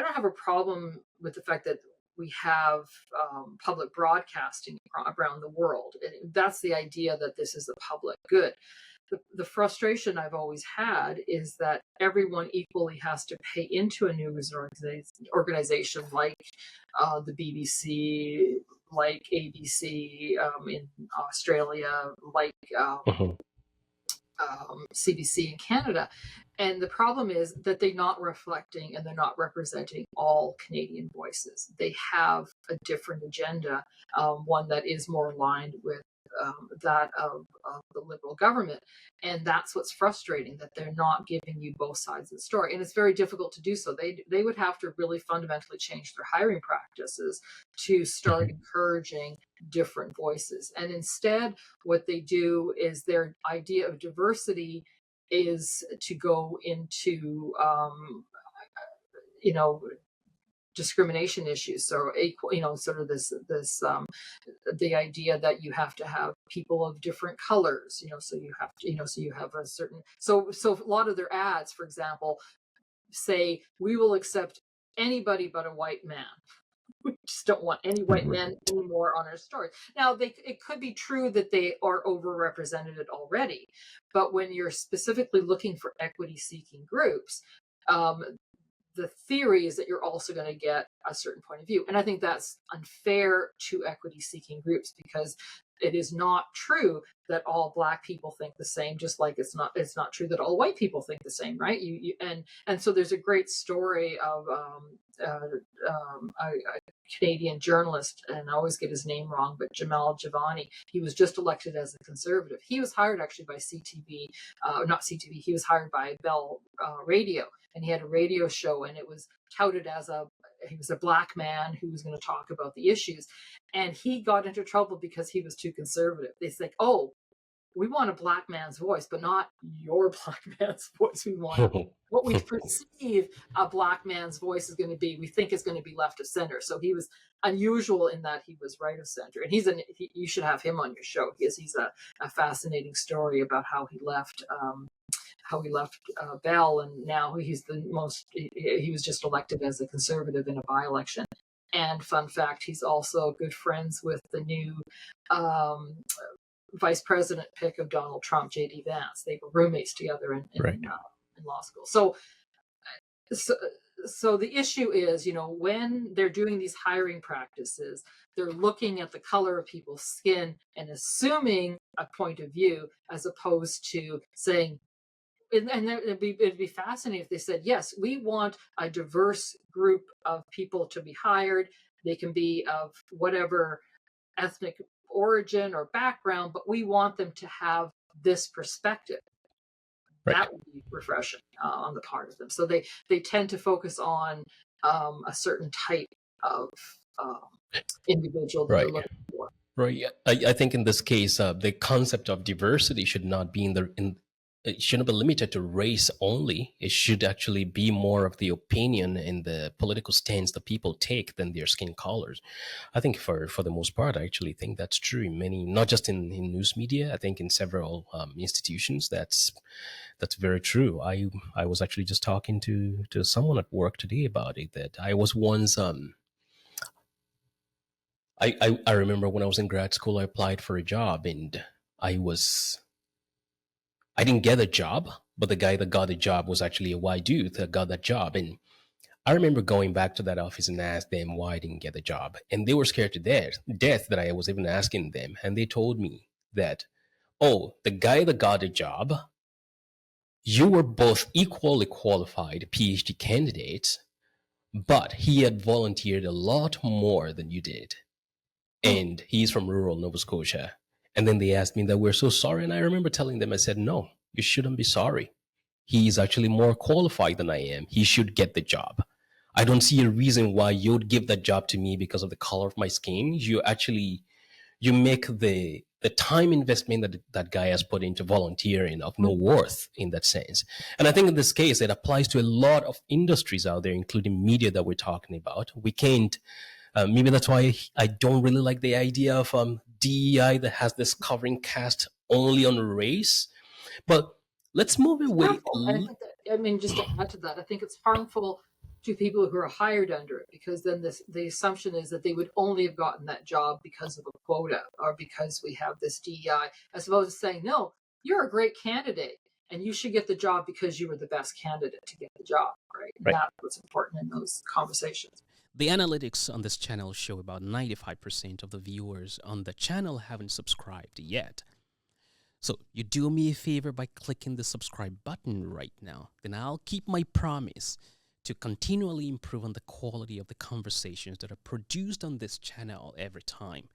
I don't have a problem with the fact that we have public broadcasting around the world. That's the idea that this is a public good. The frustration I've always had is that everyone equally has to pay into a news organization like the BBC, like ABC in Australia, like CBC in Canada. And the problem is that they're not reflecting and they're not representing all Canadian voices. They have a different agenda, one that is more aligned with that of the Liberal government. And that's what's frustrating, that they're not giving you both sides of the story. And it's very difficult to do so. They would have to really fundamentally change their hiring practices to start encouraging different voices. And instead, what they do is their idea of diversity is to go into, discrimination issues. So, sort of this the idea that you have to have people of different colors, so you have to, so you have a certain, so a lot of their ads, for example, say, we will accept anybody but a white man. We just don't want any white men anymore on our stories. Now, it could be true that they are overrepresented already, but when you're specifically looking for equity-seeking groups, the theory is that you're also going to get a certain point of view. And I think that's unfair to equity-seeking groups, because it is not true that all Black people think the same, just like it's not true that all white people think the same, right? And so there's a great story of a Canadian journalist, and I always get his name wrong, but Jamal Javani. He was just elected as a Conservative. He was hired actually by CTV, not CTV. He was hired by Bell Radio, and he had a radio show, and it was touted as he was a Black man who was going to talk about the issues. And he got into trouble because he was too conservative. They said, oh, we want a Black man's voice, but not your Black man's voice. We want what we perceive a Black man's voice is going to be. We think is going to be left of center. So he was unusual in that he was right of center. And you should have him on your show, because he's a fascinating story about how he left Bell, and now he was just elected as a Conservative in a by-election. And fun fact, he's also good friends with the new vice president pick of Donald Trump, J.D. Vance. They were roommates together in law school. So the issue is, when they're doing these hiring practices, they're looking at the color of people's skin and assuming a point of view, as opposed to saying, and it'd be fascinating if they said, yes, we want a diverse group of people to be hired. They can be of whatever ethnic origin or background, but we want them to have this perspective. Right. That would be refreshing on the part of them. So they tend to focus on a certain type of individual that they're looking for. Right. Yeah. I think in this case, the concept of diversity should not be it shouldn't be limited to race only. It should actually be more of the opinion and the political stance that people take than their skin colors. I think for the most part, I actually think that's true in many, not just in news media. I think in several institutions, that's very true. I was actually just talking to someone at work today about it, that I was once, I remember when I was in grad school, I applied for a job, and I didn't get a job, but the guy that got the job was actually a white dude that got that job. And I remember going back to that office and asked them why I didn't get the job. And they were scared to death that I was even asking them. And they told me that, oh, the guy that got the job, you were both equally qualified PhD candidates, but he had volunteered a lot more than you did. And he's from rural Nova Scotia. And then they asked me that we're so sorry. And I remember telling them, I said, no, you shouldn't be sorry. He's actually more qualified than I am. He should get the job. I don't see a reason why you'd give that job to me because of the color of my skin. You make the time investment that guy has put into volunteering of no worth in that sense. And I think in this case, it applies to a lot of industries out there, including media that we're talking about. We can't, maybe that's why I don't really like the idea of DEI that has this covering cast only on race. But let's move away. Just to add to that, I think it's harmful to people who are hired under it, because then the assumption is that they would only have gotten that job because of a quota or because we have this DEI, as opposed to saying, no, you're a great candidate and you should get the job because you were the best candidate to get the job, right? And Right. that's what's important in those conversations. The analytics on this channel show about 95% of the viewers on the channel haven't subscribed yet. So you do me a favor by clicking the subscribe button right now. Then I'll keep my promise to continually improve on the quality of the conversations that are produced on this channel every time.